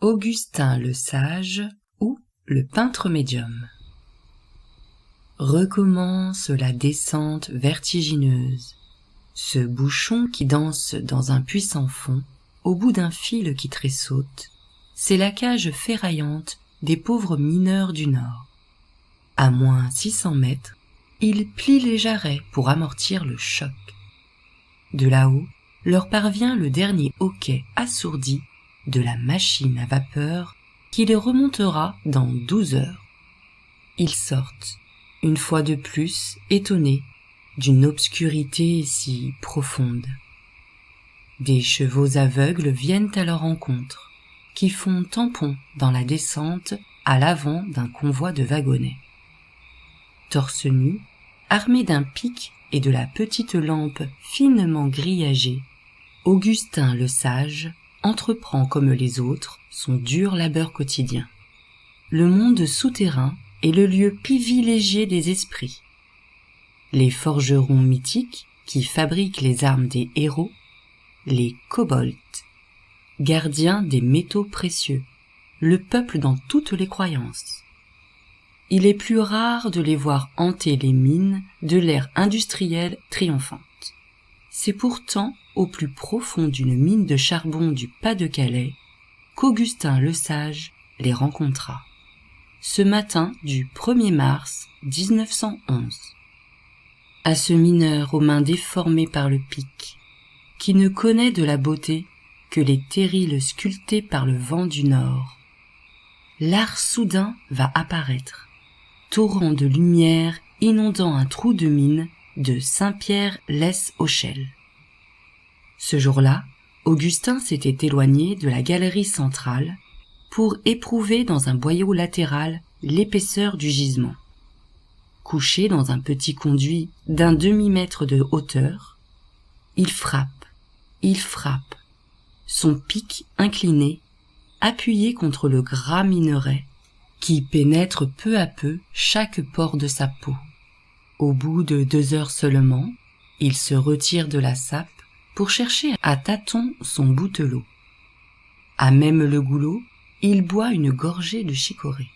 Augustin le Sage ou le peintre médium. Recommence la descente vertigineuse, ce bouchon qui danse dans un puissant fond, au bout d'un fil qui tressaute, c'est la cage ferraillante des pauvres mineurs du Nord. À moins 600 mètres, ils plient les jarrets pour amortir le choc. De là-haut, leur parvient le dernier hoquet assourdi de la machine à vapeur qui les remontera dans 12 heures. Ils sortent, une fois de plus, étonnés d'une obscurité si profonde. Des chevaux aveugles viennent à leur rencontre, qui font tampon dans la descente à l'avant d'un convoi de wagonnets. Torse nu, armé d'un pic et de la petite lampe finement grillagée, Augustin le Sage entreprend comme les autres son dur labeur quotidien. Le monde souterrain est le lieu privilégié des esprits. Les forgerons mythiques qui fabriquent les armes des héros, les kobolds, gardiens des métaux précieux, le peuple dans toutes les croyances. Il est plus rare de les voir hanter les mines de l'ère industrielle triomphante. C'est pourtant au plus profond d'une mine de charbon du Pas-de-Calais qu'Augustin le Sage les rencontra, ce matin du 1er mars 1911. À ce mineur aux mains déformées par le pic, qui ne connaît de la beauté que les terrils sculptés par le vent du Nord, l'art soudain va apparaître, torrent de lumière inondant un trou de mine de Saint-Pierre-lès-Auchel. Ce jour-là, Augustin s'était éloigné de la galerie centrale pour éprouver dans un boyau latéral l'épaisseur du gisement. Couché dans un petit conduit d'un demi-mètre de hauteur, il frappe, son pic incliné, appuyé contre le gras minerai, qui pénètre peu à peu chaque pore de sa peau. Au bout de 2 heures seulement, il se retire de la sape pour chercher à tâtons son boutelot. À même le goulot, il boit une gorgée de chicorée.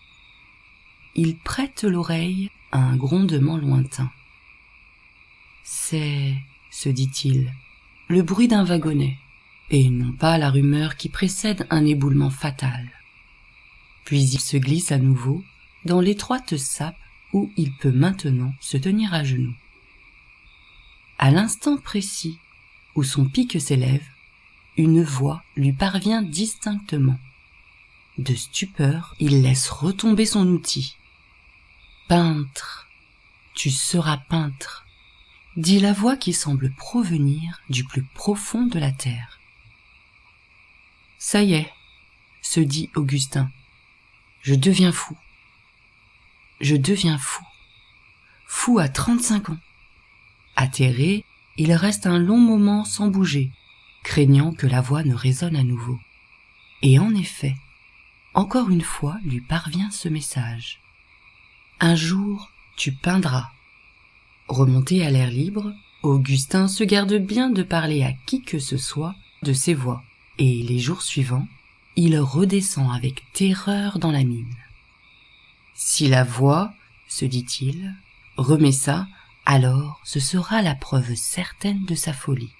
Il prête l'oreille à un grondement lointain. C'est, se dit-il, le bruit d'un wagonnet, et non pas la rumeur qui précède un éboulement fatal. Puis il se glisse à nouveau dans l'étroite sape où il peut maintenant se tenir à genoux. À l'instant précis où son pic s'élève, une voix lui parvient distinctement. De stupeur, il laisse retomber son outil. « Peintre, tu seras peintre », dit la voix qui semble provenir du plus profond de la terre. « Ça y est », se dit Augustin, « je deviens fou. Je deviens fou. Fou à 35 ans. » Atterré, il reste un long moment sans bouger, craignant que la voix ne résonne à nouveau. Et en effet, encore une fois lui parvient ce message. Un jour, tu peindras. Remonté à l'air libre, Augustin se garde bien de parler à qui que ce soit de ses voix, et les jours suivants, il redescend avec terreur dans la mine. Si la voix, se dit-il, remet ça, alors ce sera la preuve certaine de sa folie.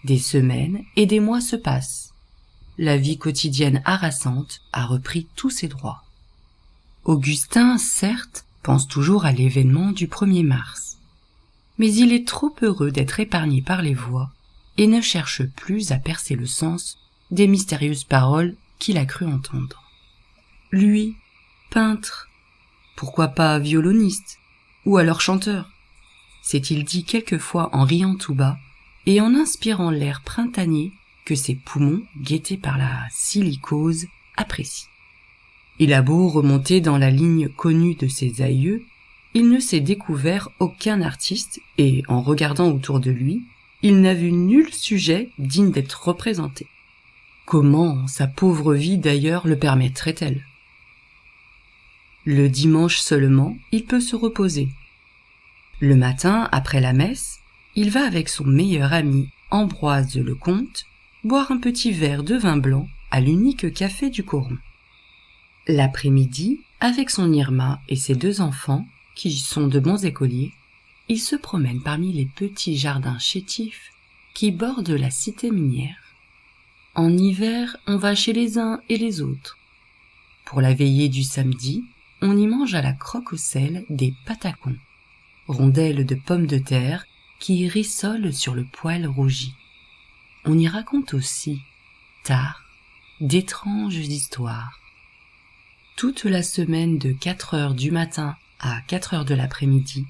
Des semaines et des mois se passent. La vie quotidienne harassante a repris tous ses droits. Augustin, certes, pense toujours à l'événement du 1er mars. Mais il est trop heureux d'être épargné par les voix et ne cherche plus à percer le sens des mystérieuses paroles qu'il a cru entendre. Lui, peintre, pourquoi pas violoniste, ou alors chanteur, s'est-il dit quelquefois en riant tout bas et en inspirant l'air printanier que ses poumons, guettés par la silicose, apprécient. Il a beau remonter dans la ligne connue de ses aïeux, il ne s'est découvert aucun artiste et, en regardant autour de lui, il n'a vu nul sujet digne d'être représenté. Comment sa pauvre vie d'ailleurs le permettrait-elle ? Le dimanche seulement, il peut se reposer. Le matin, après la messe, il va avec son meilleur ami, Ambroise le comte, boire un petit verre de vin blanc à l'unique café du coron. L'après-midi, avec son Irma et ses 2 enfants, qui sont de bons écoliers, il se promène parmi les petits jardins chétifs qui bordent la cité minière. En hiver, on va chez les uns et les autres. Pour la veillée du samedi, on y mange à la croque au sel des patacons, rondelles de pommes de terre qui rissolent sur le poêle rougi. On y raconte aussi, tard, d'étranges histoires. Toute la semaine de 4 heures du matin à 4 heures de l'après-midi,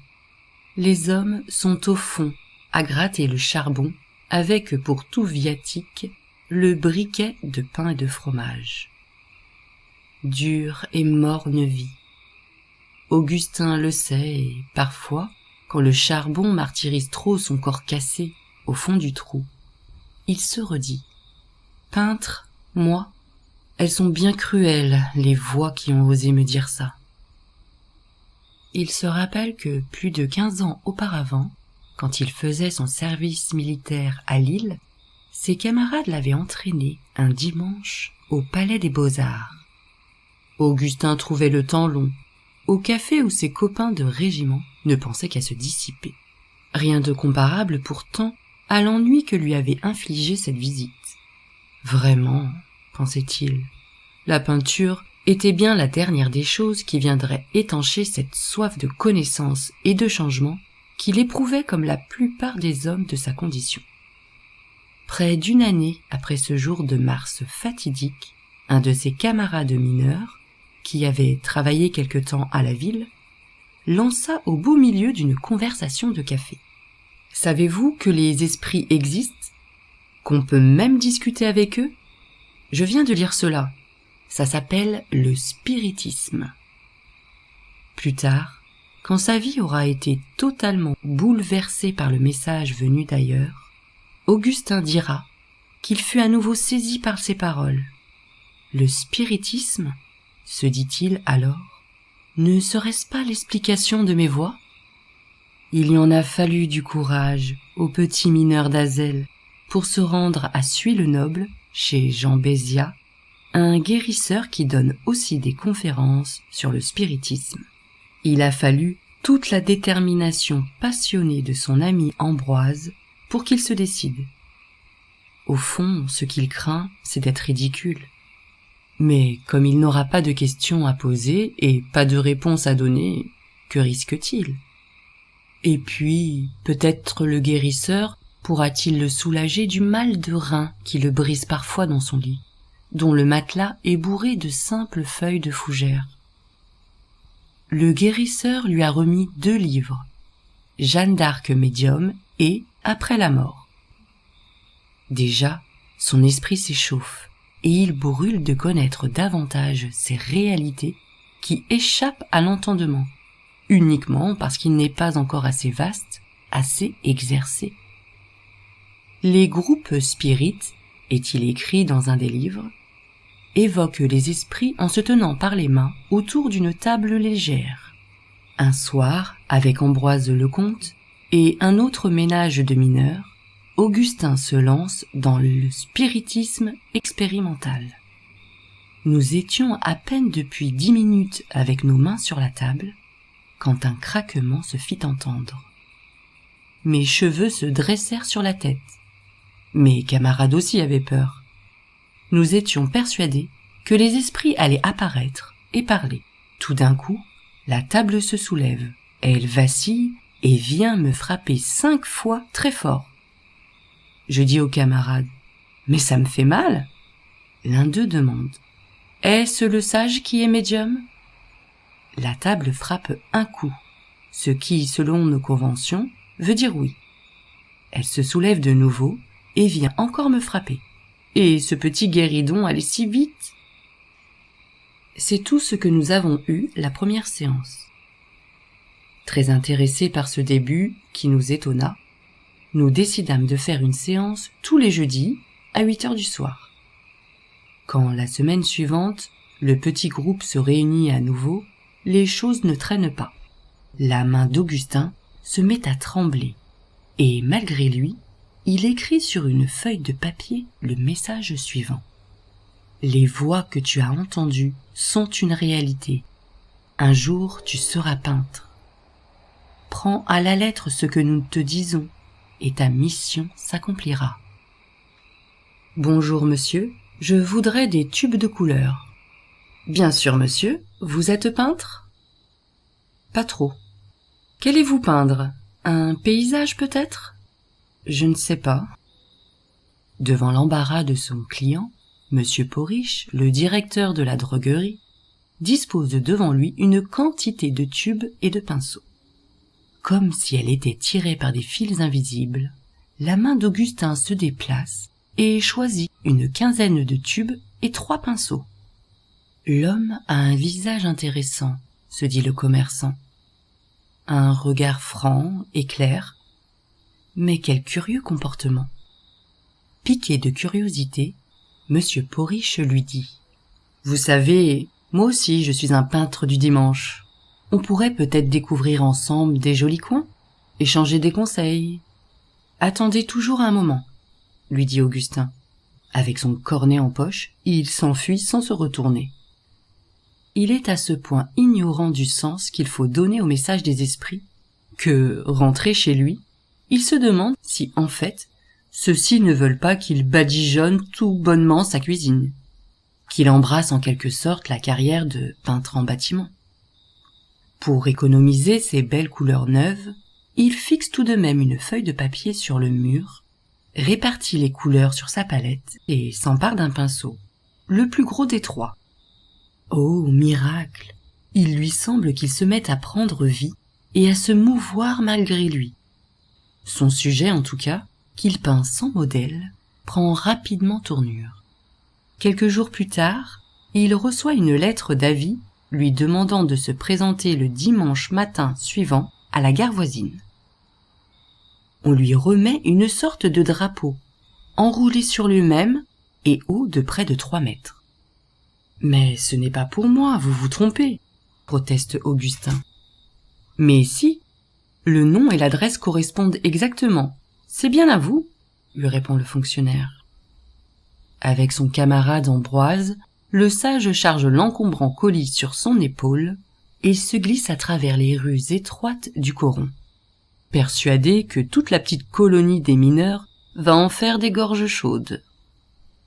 les hommes sont au fond à gratter le charbon avec pour tout viatique le briquet de pain et de fromage. Dure et morne vie. Augustin le sait et, parfois, quand le charbon martyrise trop son corps cassé au fond du trou, il se redit « Peintre, moi, elles sont bien cruelles, les voix qui ont osé me dire ça. » Il se rappelle que plus de 15 ans auparavant, quand il faisait son service militaire à Lille, ses camarades l'avaient entraîné un dimanche au Palais des Beaux-Arts. Augustin trouvait le temps long, au café où ses copains de régiment ne pensaient qu'à se dissiper. Rien de comparable pourtant à l'ennui que lui avait infligé cette visite. Vraiment, pensait-il, la peinture était bien la dernière des choses qui viendraient étancher cette soif de connaissance et de changement qu'il éprouvait comme la plupart des hommes de sa condition. Près d'1 année après ce jour de mars fatidique, un de ses camarades mineurs, qui avait travaillé quelque temps à la ville, lança au beau milieu d'une conversation de café. « Savez-vous que les esprits existent? Qu'on peut même discuter avec eux? Je viens de lire cela. Ça s'appelle le spiritisme. » Plus tard, quand sa vie aura été totalement bouleversée par le message venu d'ailleurs, Augustin dira qu'il fut à nouveau saisi par ces paroles. Le spiritisme, se dit-il alors, ne serait-ce pas l'explication de mes voix? Il y en a fallu du courage au petit mineur d'Azel pour se rendre à Suy-le-Noble, chez Jean Béziat, un guérisseur qui donne aussi des conférences sur le spiritisme. Il a fallu toute la détermination passionnée de son ami Ambroise pour qu'il se décide. Au fond, ce qu'il craint, c'est d'être ridicule. Mais comme il n'aura pas de questions à poser et pas de réponse à donner, que risque-t-il? Et puis, peut-être le guérisseur pourra-t-il le soulager du mal de rein qui le brise parfois dans son lit, dont le matelas est bourré de simples feuilles de fougère. Le guérisseur lui a remis 2 livres, Jeanne d'Arc médium et Après la mort. Déjà, son esprit s'échauffe et il brûle de connaître davantage ces réalités qui échappent à l'entendement, uniquement parce qu'il n'est pas encore assez vaste, assez exercé. Les groupes spirites, est-il écrit dans un des livres, évoquent les esprits en se tenant par les mains autour d'une table légère. Un soir, avec Ambroise Lecomte et un autre ménage de mineurs, Augustin se lance dans le spiritisme expérimental. Nous étions à peine depuis 10 minutes avec nos mains sur la table, quand un craquement se fit entendre. Mes cheveux se dressèrent sur la tête. Mes camarades aussi avaient peur. Nous étions persuadés que les esprits allaient apparaître et parler. Tout d'un coup, la table se soulève, elle vacille et vient me frapper 5 fois très fort. Je dis aux camarades « Mais ça me fait mal !» L'un d'eux demande « Est-ce le sage qui est médium ?» La table frappe un coup, ce qui, selon nos conventions, veut dire oui. Elle se soulève de nouveau et vient encore me frapper. Et ce petit guéridon allait si vite. C'est tout ce que nous avons eu la première séance. Très intéressés par ce début qui nous étonna, nous décidâmes de faire une séance tous les jeudis à 8 heures du soir. Quand la semaine suivante, le petit groupe se réunit à nouveau, les choses ne traînent pas. La main d'Augustin se met à trembler, et malgré lui, il écrit sur une feuille de papier le message suivant. Les voix que tu as entendues sont une réalité. Un jour, tu seras peintre. Prends à la lettre ce que nous te disons, et ta mission s'accomplira. Bonjour monsieur, je voudrais des tubes de couleur. Bien sûr monsieur, vous êtes peintre? Pas trop. Qu'allez-vous peindre? Un paysage peut-être? Je ne sais pas. Devant l'embarras de son client, monsieur Porriche, le directeur de la droguerie, dispose devant lui une quantité de tubes et de pinceaux. Comme si elle était tirée par des fils invisibles, la main d'Augustin se déplace et choisit une quinzaine de tubes et 3 pinceaux. L'homme a un visage intéressant, se dit le commerçant. Un regard franc et clair. Mais quel curieux comportement. Piqué de curiosité, monsieur Porriche lui dit « Vous savez, moi aussi je suis un peintre du dimanche. On pourrait peut-être découvrir ensemble des jolis coins, échanger des conseils. »« Attendez toujours un moment, » lui dit Augustin. Avec son cornet en poche, il s'enfuit sans se retourner. Il est à ce point ignorant du sens qu'il faut donner au message des esprits que, rentré chez lui, il se demande si, en fait, ceux-ci ne veulent pas qu'il badigeonne tout bonnement sa cuisine, qu'il embrasse en quelque sorte la carrière de peintre en bâtiment. Pour économiser ses belles couleurs neuves, il fixe tout de même une feuille de papier sur le mur, répartit les couleurs sur sa palette et s'empare d'un pinceau, le plus gros des 3. Oh, miracle! Il lui semble qu'il se met à prendre vie et à se mouvoir malgré lui. Son sujet, en tout cas, qu'il peint sans modèle, prend rapidement tournure. Quelques jours plus tard, il reçoit une lettre d'avis lui demandant de se présenter le dimanche matin suivant à la gare voisine. On lui remet une sorte de drapeau, enroulé sur lui-même et haut de près de 3 mètres. « Mais ce n'est pas pour moi, vous vous trompez, » proteste Augustin. « Mais si, le nom et l'adresse correspondent exactement. C'est bien à vous, » lui répond le fonctionnaire. Avec son camarade Ambroise, le sage charge l'encombrant colis sur son épaule et se glisse à travers les rues étroites du Coron, persuadé que toute la petite colonie des mineurs va en faire des gorges chaudes.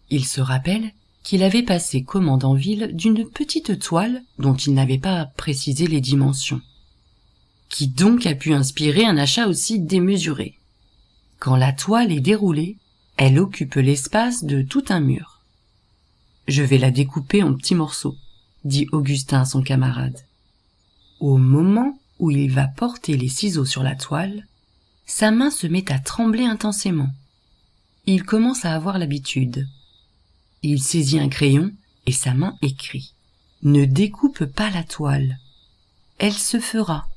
Il se rappelle qu'il avait passé commande en ville d'une petite toile dont il n'avait pas précisé les dimensions. Qui donc a pu inspirer un achat aussi démesuré? Quand la toile est déroulée, elle occupe l'espace de tout un mur. « Je vais la découper en petits morceaux, » dit Augustin à son camarade. Au moment où il va porter les ciseaux sur la toile, sa main se met à trembler intensément. Il commence à avoir l'habitude. Il saisit un crayon et sa main écrit « Ne découpe pas la toile. Elle se fera.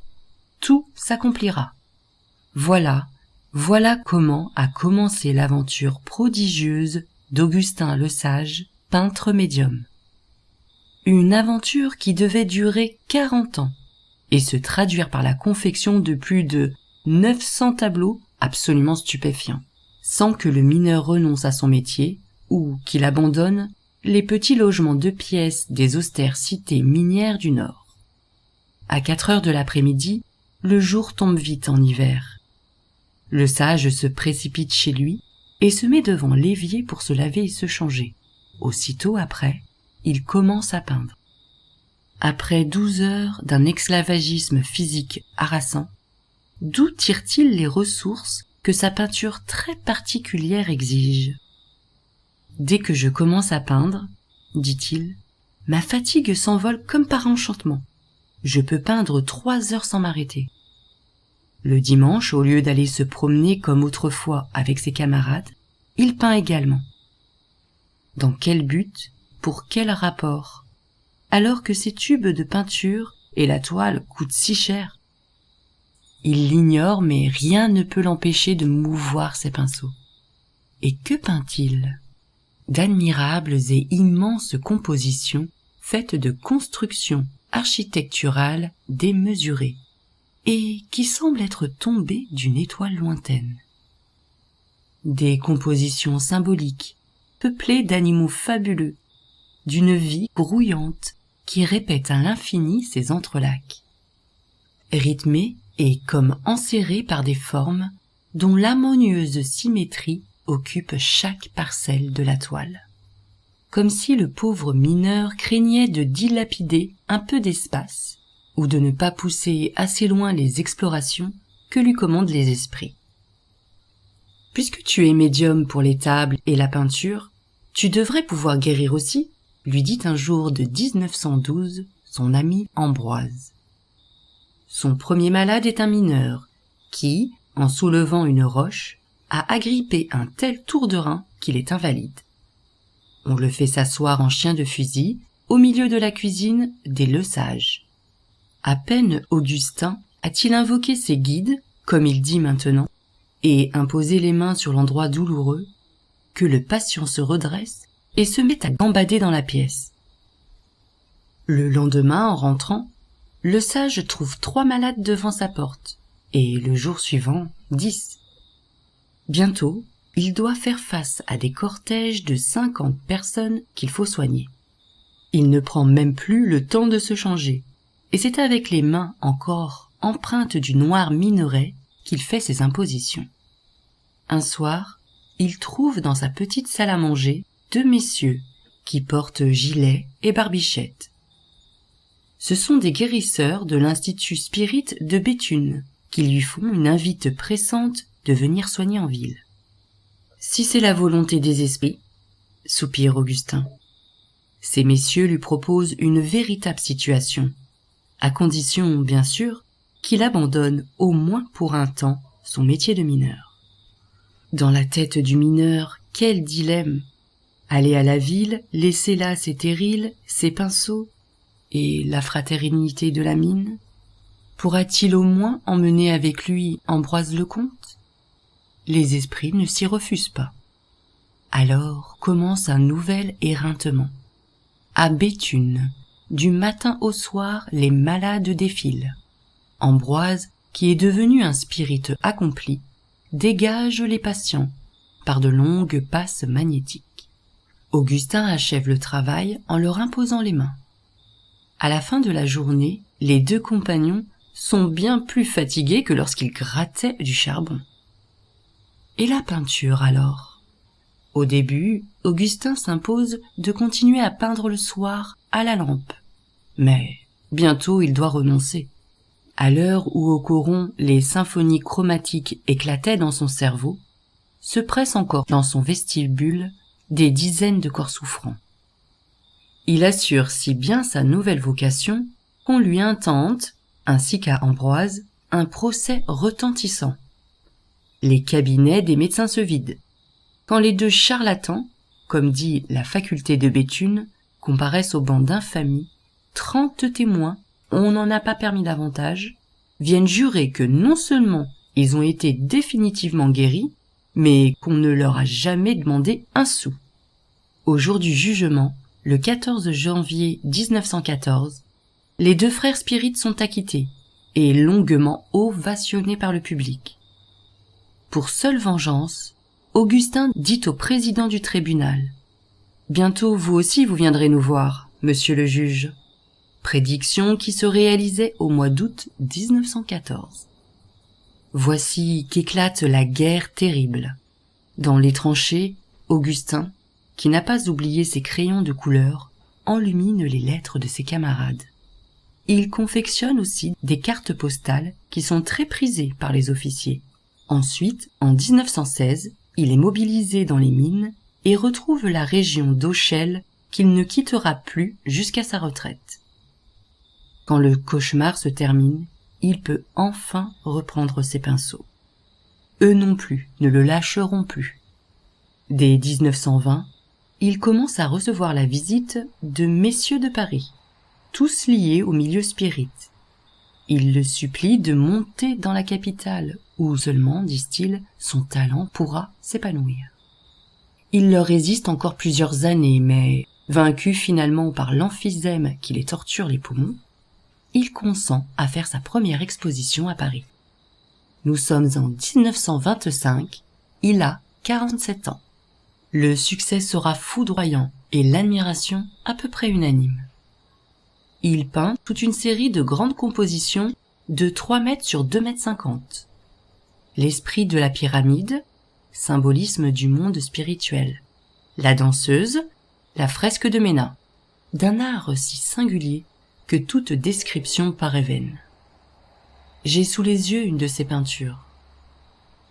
Tout s'accomplira. » Voilà comment a commencé l'aventure prodigieuse d'Augustin le Sage, peintre médium. Une aventure qui devait durer 40 ans et se traduire par la confection de plus de 900 tableaux absolument stupéfiants, sans que le mineur renonce à son métier ou qu'il abandonne les petits logements de pièces des austères cités minières du Nord. À 4 heures de l'après-midi, le jour tombe vite en hiver. Le sage se précipite chez lui et se met devant l'évier pour se laver et se changer. Aussitôt après, il commence à peindre. Après 12 heures d'un esclavagisme physique harassant, d'où tire-t-il les ressources que sa peinture très particulière exige? Dès que je commence à peindre, dit-il, ma fatigue s'envole comme par enchantement. Je peux peindre 3 heures sans m'arrêter. Le dimanche, au lieu d'aller se promener comme autrefois avec ses camarades, il peint également. Dans quel but? Pour quel rapport? Alors que ces tubes de peinture et la toile coûtent si cher. Il l'ignore, mais rien ne peut l'empêcher de mouvoir ses pinceaux. Et que peint-il? D'admirables et immenses compositions faites de constructions architecturales démesurées et qui semblent être tombées d'une étoile lointaine. Des compositions symboliques, peuplées d'animaux fabuleux, d'une vie grouillante qui répète à l'infini ses entrelacs. Rythmée et comme enserrée par des formes dont l'harmonieuse symétrie occupe chaque parcelle de la toile. Comme si le pauvre mineur craignait de dilapider un peu d'espace ou de ne pas pousser assez loin les explorations que lui commandent les esprits. Puisque tu es médium pour les tables et la peinture, tu devrais pouvoir guérir aussi, lui dit un jour de 1912 son ami Ambroise. Son premier malade est un mineur qui, en soulevant une roche, a agrippé un tel tour de rein qu'il est invalide. On le fait s'asseoir en chien de fusil au milieu de la cuisine des Lesage. À peine Augustin a-t-il invoqué ses guides, comme il dit maintenant, et imposé les mains sur l'endroit douloureux, que le patient se redresse et se met à gambader dans la pièce. Le lendemain, en rentrant, Lesage trouve 3 malades devant sa porte, et le jour suivant, 10. Bientôt, il doit faire face à des cortèges de 50 personnes qu'il faut soigner. Il ne prend même plus le temps de se changer, et c'est avec les mains encore empreintes du noir minerai qu'il fait ses impositions. Un soir, il trouve dans sa petite salle à manger 2 messieurs qui portent gilet et barbichette. Ce sont des guérisseurs de l'Institut Spirit de Béthune qui lui font une invite pressante de venir soigner en ville. « Si c'est la volonté des esprits, » soupire Augustin. Ces messieurs lui proposent une véritable situation, à condition, bien sûr, qu'il abandonne au moins pour un temps son métier de mineur. Dans la tête du mineur, quel dilemme! Aller à la ville, laisser là ses terrils, ses pinceaux, et la fraternité de la mine? Pourra-t-il au moins emmener avec lui Ambroise le comte? Les esprits ne s'y refusent pas. Alors commence un nouvel éreintement. À Béthune, du matin au soir, les malades défilent. Ambroise, qui est devenu un spirit accompli, dégage les patients par de longues passes magnétiques. Augustin achève le travail en leur imposant les mains. À la fin de la journée, les 2 compagnons sont bien plus fatigués que lorsqu'ils grattaient du charbon. Et la peinture alors? Au début, Augustin s'impose de continuer à peindre le soir à la lampe. Mais bientôt il doit renoncer. À l'heure où au coron les symphonies chromatiques éclataient dans son cerveau, se pressent encore dans son vestibule des dizaines de corps souffrants. Il assure si bien sa nouvelle vocation qu'on lui intente, ainsi qu'à Ambroise, un procès retentissant. Les cabinets des médecins se vident. Quand les 2 charlatans, comme dit la faculté de Béthune, comparaissent au banc d'infamie, 30 témoins, on n'en a pas permis davantage, viennent jurer que non seulement ils ont été définitivement guéris, mais qu'on ne leur a jamais demandé un sou. Au jour du jugement, le 14 janvier 1914, les 2 frères spirites sont acquittés et longuement ovationnés par le public. Pour seule vengeance, Augustin dit au président du tribunal « Bientôt vous aussi vous viendrez nous voir, monsieur le juge ». Prédiction qui se réalisait au mois d'août 1914. Voici qu'éclate la guerre terrible. Dans les tranchées, Augustin, qui n'a pas oublié ses crayons de couleur, enlumine les lettres de ses camarades. Il confectionne aussi des cartes postales qui sont très prisées par les officiers. Ensuite, en 1916, il est mobilisé dans les mines et retrouve la région d'Auchel qu'il ne quittera plus jusqu'à sa retraite. Quand le cauchemar se termine, il peut enfin reprendre ses pinceaux. Eux non plus ne le lâcheront plus. Dès 1920, il commence à recevoir la visite de messieurs de Paris, tous liés au milieu spirit. Il le supplie de monter dans la capitale, où seulement, disent-ils, son talent pourra s'épanouir. Il leur résiste encore plusieurs années, mais, vaincu finalement par l'emphysème qui les torture les poumons, il consent à faire sa première exposition à Paris. Nous sommes en 1925, il a 47 ans. Le succès sera foudroyant et l'admiration à peu près unanime. Il peint toute une série de grandes compositions de 3 mètres sur 2 mètres 50. L'esprit de la pyramide, symbolisme du monde spirituel. La danseuse, la fresque de Ménard, d'un art si singulier que toute description paraît vaine. J'ai sous les yeux une de ces peintures.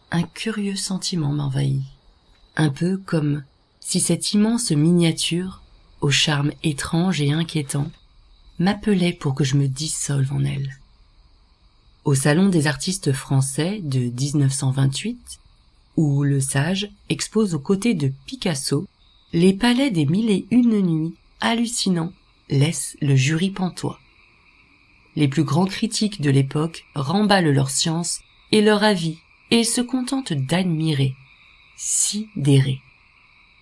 Un curieux sentiment m'envahit, un peu comme si cette immense miniature, au charme étrange et inquiétant, m'appelait pour que je me dissolve en elle. Au Salon des artistes français de 1928, où le Sage expose aux côtés de Picasso les palais des 1001 nuits hallucinants, laissent le jury pantois. Les plus grands critiques de l'époque remballent leur science et leur avis et se contentent d'admirer, sidérer.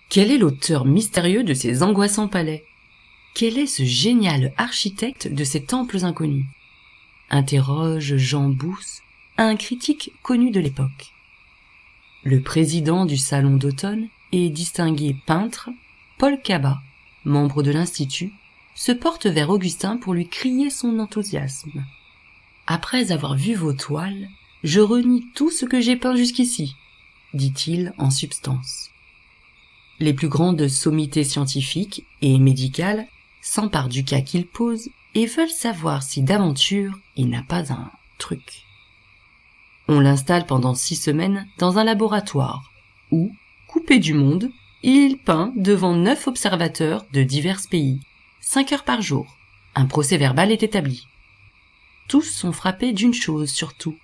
Quel est l'auteur mystérieux de ces angoissants palais? Quel est ce génial architecte de ces temples inconnus? Interroge Jean Bousse, un critique connu de l'époque. Le président du salon d'automne et distingué peintre, Paul Cabat, membre de l'Institut, se porte vers Augustin pour lui crier son enthousiasme. « Après avoir vu vos toiles, je renie tout ce que j'ai peint jusqu'ici, » dit-il en substance. Les plus grandes sommités scientifiques et médicales s'emparent du cas qu'il pose et veulent savoir si d'aventure il n'a pas un truc. On l'installe pendant 6 semaines dans un laboratoire où, coupé du monde, il peint devant 9 observateurs de divers pays, 5 heures par jour. Un procès-verbal est établi. Tous sont frappés d'une chose surtout.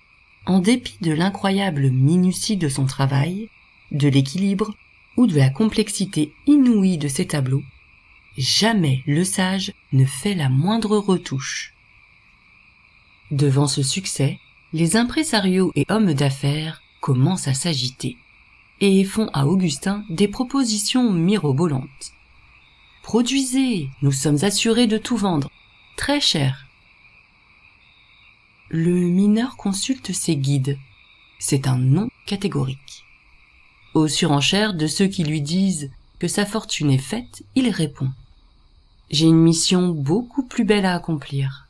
En dépit de l'incroyable minutie de son travail, de l'équilibre ou de la complexité inouïe de ses tableaux, jamais le Sage ne fait la moindre retouche. Devant ce succès, les impresarios et hommes d'affaires commencent à s'agiter et font à Augustin des propositions mirobolantes. « Produisez, nous sommes assurés de tout vendre, très cher. » Le mineur consulte ses guides. C'est un non catégorique. Aux surenchères de ceux qui lui disent que sa fortune est faite, il répond « J'ai une mission beaucoup plus belle à accomplir. »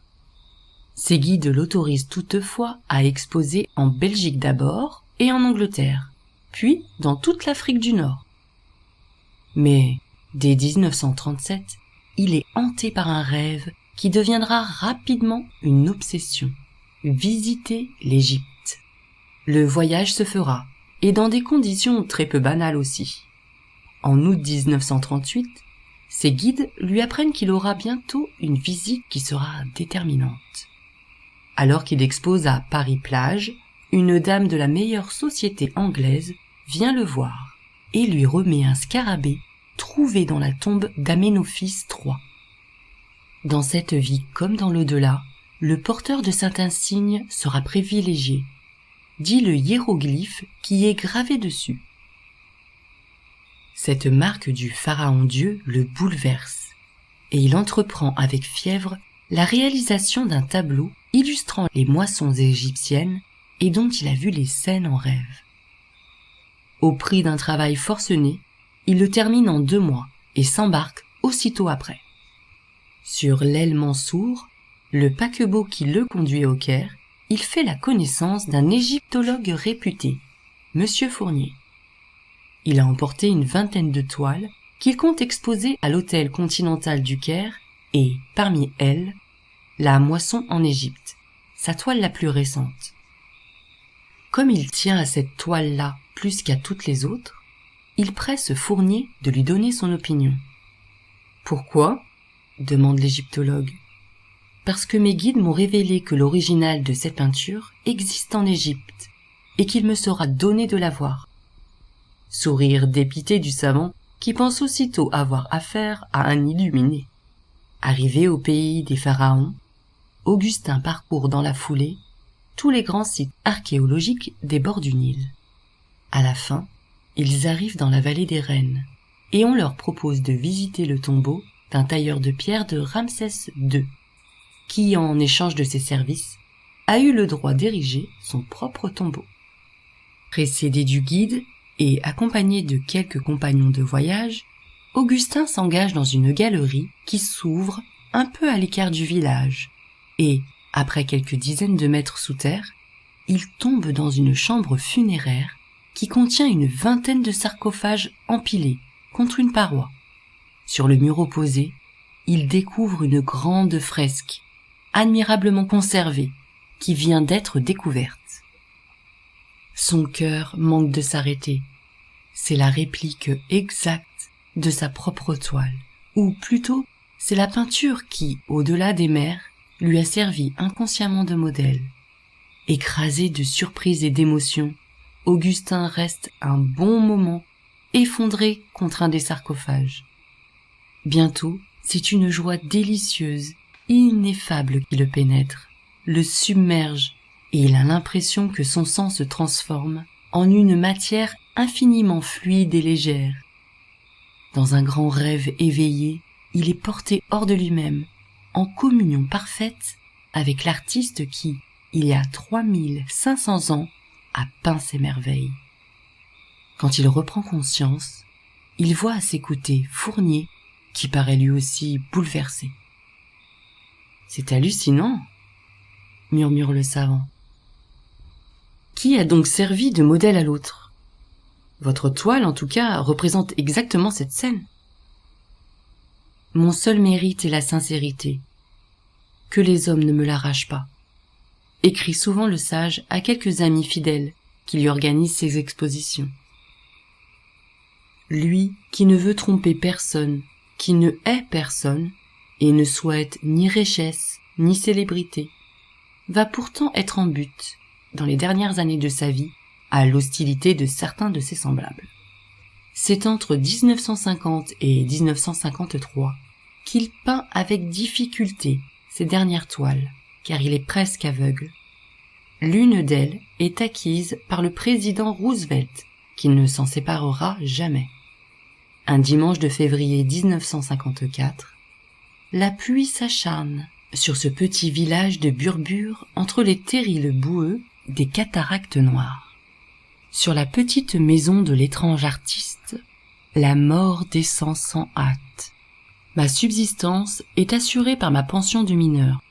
Ses guides l'autorisent toutefois à exposer en Belgique d'abord et en Angleterre, puis dans toute l'Afrique du Nord. Mais dès 1937, il est hanté par un rêve qui deviendra rapidement une obsession. Visiter l'Égypte. Le voyage se fera, et dans des conditions très peu banales aussi. En août 1938, ses guides lui apprennent qu'il aura bientôt une visite qui sera déterminante. Alors qu'il expose à Paris-Plage, une dame de la meilleure société anglaise vient le voir et lui remet un scarabée trouvé dans la tombe d'Aménophis III. Dans cette vie comme dans l'au-delà, le porteur de cet insigne sera privilégié, dit le hiéroglyphe qui est gravé dessus. Cette marque du pharaon-dieu le bouleverse, et il entreprend avec fièvre la réalisation d'un tableau illustrant les moissons égyptiennes et dont il a vu les scènes en rêve. Au prix d'un travail forcené, il le termine en 2 mois et s'embarque aussitôt après. Sur l'El Mansour, le paquebot qui le conduit au Caire, il fait la connaissance d'un égyptologue réputé, Monsieur Fournier. Il a emporté une 20aine de toiles qu'il compte exposer à l'hôtel continental du Caire et, parmi elles, la moisson en Égypte, sa toile la plus récente. Comme il tient à cette toile-là plus qu'à toutes les autres, il presse Fournier de lui donner son opinion. « Pourquoi ?» demande l'égyptologue. « Parce que mes guides m'ont révélé que l'original de cette peinture existe en Égypte et qu'il me sera donné de la voir. » Sourire dépité du savant qui pense aussitôt avoir affaire à un illuminé. Arrivé au pays des pharaons, Augustin parcourt dans la foulée tous les grands sites archéologiques des bords du Nil. À la fin, ils arrivent dans la vallée des Reines et on leur propose de visiter le tombeau d'un tailleur de pierre de Ramsès II, qui, en échange de ses services, a eu le droit d'ériger son propre tombeau. Précédé du guide et accompagné de quelques compagnons de voyage, Augustin s'engage dans une galerie qui s'ouvre un peu à l'écart du village et, après quelques dizaines de mètres sous terre, il tombe dans une chambre funéraire qui contient une vingtaine de sarcophages empilés contre une paroi. Sur le mur opposé, il découvre une grande fresque, admirablement conservée, qui vient d'être découverte. Son cœur manque de s'arrêter. C'est la réplique exacte de sa propre toile, ou plutôt, c'est la peinture qui, au-delà des mers, lui a servi inconsciemment de modèle. Écrasé de surprise et d'émotion, Augustin reste un bon moment effondré contre un des sarcophages. Bientôt, c'est une joie délicieuse, ineffable qui le pénètre, le submerge, et il a l'impression que son sang se transforme en une matière infiniment fluide et légère. Dans un grand rêve éveillé, il est porté hors de lui-même, en communion parfaite avec l'artiste qui, il y a 3500 ans, a peint ces merveilles. Quand il reprend conscience, il voit à ses côtés Fournier, qui paraît lui aussi bouleversé. « C'est hallucinant !» murmure le savant. « Qui a donc servi de modèle à l'autre ? Votre toile, en tout cas, représente exactement cette scène. » « Mon seul mérite est la sincérité. Que les hommes ne me l'arrachent pas. » écrit souvent le sage à quelques amis fidèles qui lui organisent ses expositions. Lui qui ne veut tromper personne, qui ne hait personne, et ne souhaite ni richesse, ni célébrité, va pourtant être en butte, dans les dernières années de sa vie, à l'hostilité de certains de ses semblables. C'est entre 1950 et 1953 qu'il peint avec difficulté ses dernières toiles, car il est presque aveugle. L'une d'elles est acquise par le président Roosevelt, qui ne s'en séparera jamais. Un dimanche de février 1954, la pluie s'acharne sur ce petit village de Burbure entre les terrils boueux des cataractes noires. Sur la petite maison de l'étrange artiste, la mort descend sans hâte. Ma subsistance est assurée par ma pension de mineur.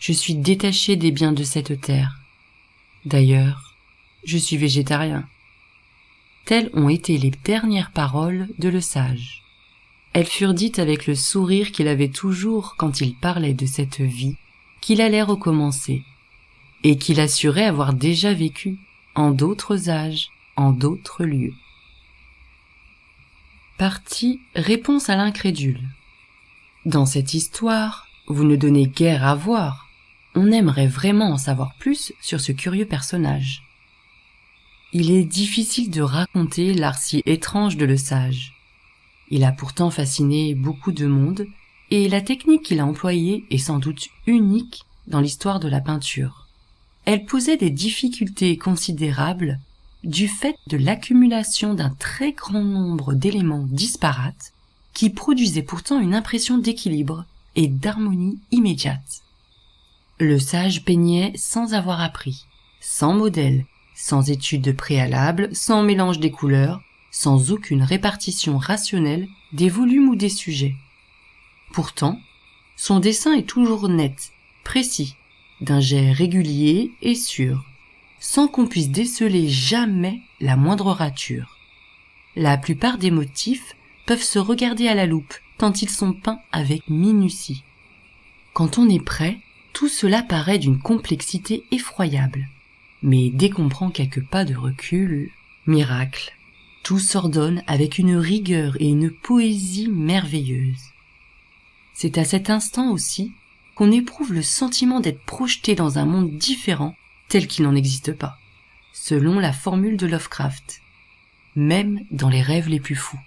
Je suis détaché des biens de cette terre. D'ailleurs, je suis végétarien. Telles ont été les dernières paroles de le sage. Elles furent dites avec le sourire qu'il avait toujours quand il parlait de cette vie qu'il allait recommencer, et qu'il assurait avoir déjà vécu en d'autres âges, en d'autres lieux. Partie réponse à l'incrédule. Dans cette histoire, vous ne donnez guère à voir. On aimerait vraiment en savoir plus sur ce curieux personnage. Il est difficile de raconter l'art si étrange de le sage. Il a pourtant fasciné beaucoup de monde, et la technique qu'il a employée est sans doute unique dans l'histoire de la peinture. Elle posait des difficultés considérables du fait de l'accumulation d'un très grand nombre d'éléments disparates qui produisaient pourtant une impression d'équilibre et d'harmonie immédiate. Le sage peignait sans avoir appris, sans modèle, sans étude préalable, sans mélange des couleurs, sans aucune répartition rationnelle des volumes ou des sujets. Pourtant, son dessin est toujours net, précis, d'un jet régulier et sûr, sans qu'on puisse déceler jamais la moindre rature. La plupart des motifs peuvent se regarder à la loupe, tant ils sont peints avec minutie. Quand on est prêt, tout cela paraît d'une complexité effroyable. Mais dès qu'on prend quelques pas de recul, miracle, tout s'ordonne avec une rigueur et une poésie merveilleuses. C'est à cet instant aussi qu'on éprouve le sentiment d'être projeté dans un monde différent, tel qu'il n'en existe pas, selon la formule de Lovecraft, même dans les rêves les plus fous.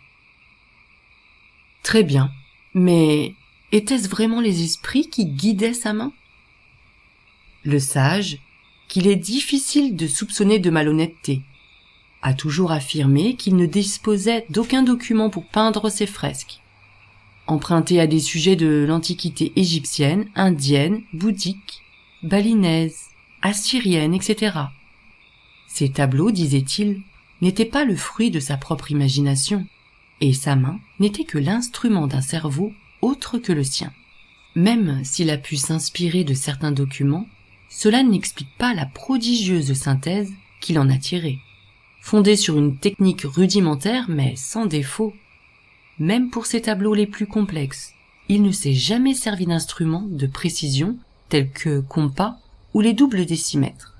Très bien, mais étaient-ce vraiment les esprits qui guidaient sa main ? Le sage, qu'il est difficile de soupçonner de malhonnêteté, a toujours affirmé qu'il ne disposait d'aucun document pour peindre ses fresques, emprunté à des sujets de l'Antiquité égyptienne, indienne, bouddhique, balinaise, assyrienne, etc. Ces tableaux, disait-il, n'étaient pas le fruit de sa propre imagination, et sa main n'était que l'instrument d'un cerveau autre que le sien. Même s'il a pu s'inspirer de certains documents, cela n'explique pas la prodigieuse synthèse qu'il en a tirée, fondée sur une technique rudimentaire mais sans défaut. Même pour ses tableaux les plus complexes, il ne s'est jamais servi d'instruments de précision tels que compas ou les doubles décimètres.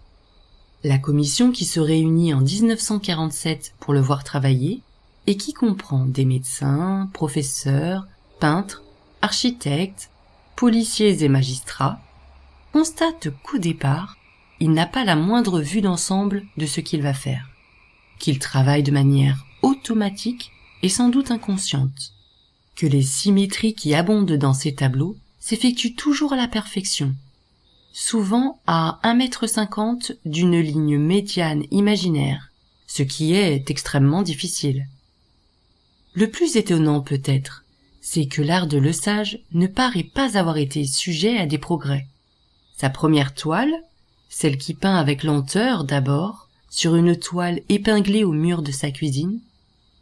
La commission qui se réunit en 1947 pour le voir travailler, et qui comprend des médecins, professeurs, peintres, architectes, policiers et magistrats, constate qu'au départ, il n'a pas la moindre vue d'ensemble de ce qu'il va faire, qu'il travaille de manière automatique et sans doute inconsciente, que les symétries qui abondent dans ses tableaux s'effectuent toujours à la perfection, souvent à 1,50 m d'une ligne médiane imaginaire, ce qui est extrêmement difficile. Le plus étonnant peut-être, c'est que l'art de Lesage ne paraît pas avoir été sujet à des progrès. Sa première toile, celle qui peint avec lenteur d'abord, sur une toile épinglée au mur de sa cuisine,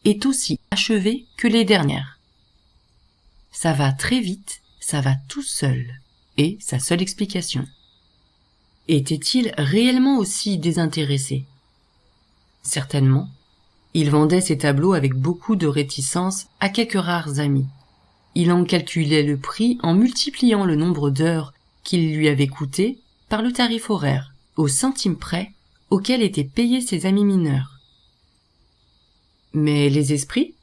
est aussi achevée que les dernières. Ça va très vite, ça va tout seul, est sa seule explication. Était-il réellement aussi désintéressé? Certainement. Il vendait ses tableaux avec beaucoup de réticence à quelques rares amis. Il en calculait le prix en multipliant le nombre d'heures qu'il lui avait coûté par le tarif horaire, au centime près auquel étaient payés ses amis mineurs. Mais les esprits?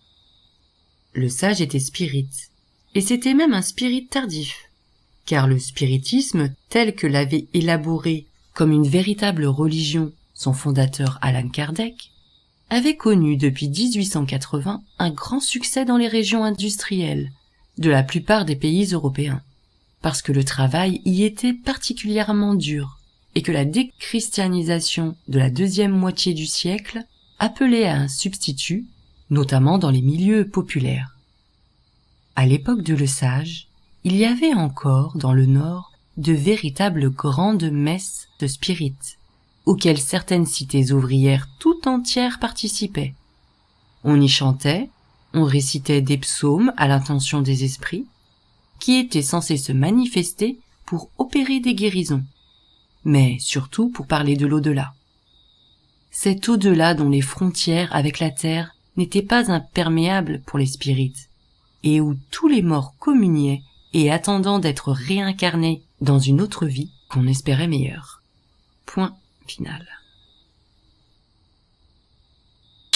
Lesage était spirit, et c'était même un spirit tardif, car le spiritisme, tel que l'avait élaboré comme une véritable religion son fondateur Allan Kardec, avait connu depuis 1880 un grand succès dans les régions industrielles de la plupart des pays européens, parce que le travail y était particulièrement dur et que la déchristianisation de la deuxième moitié du siècle appelait à un substitut, notamment dans les milieux populaires. À l'époque de Lesage, il y avait encore dans le Nord de véritables grandes messes de spirites, auxquelles certaines cités ouvrières tout entières participaient. On y chantait, on récitait des psaumes à l'intention des esprits, qui étaient censés se manifester pour opérer des guérisons, mais surtout pour parler de l'au-delà. Cet au-delà dont les frontières avec la terre n'étaient pas imperméables pour les spirites, et où tous les morts communiaient et attendant d'être réincarnés dans une autre vie qu'on espérait meilleure. Point final.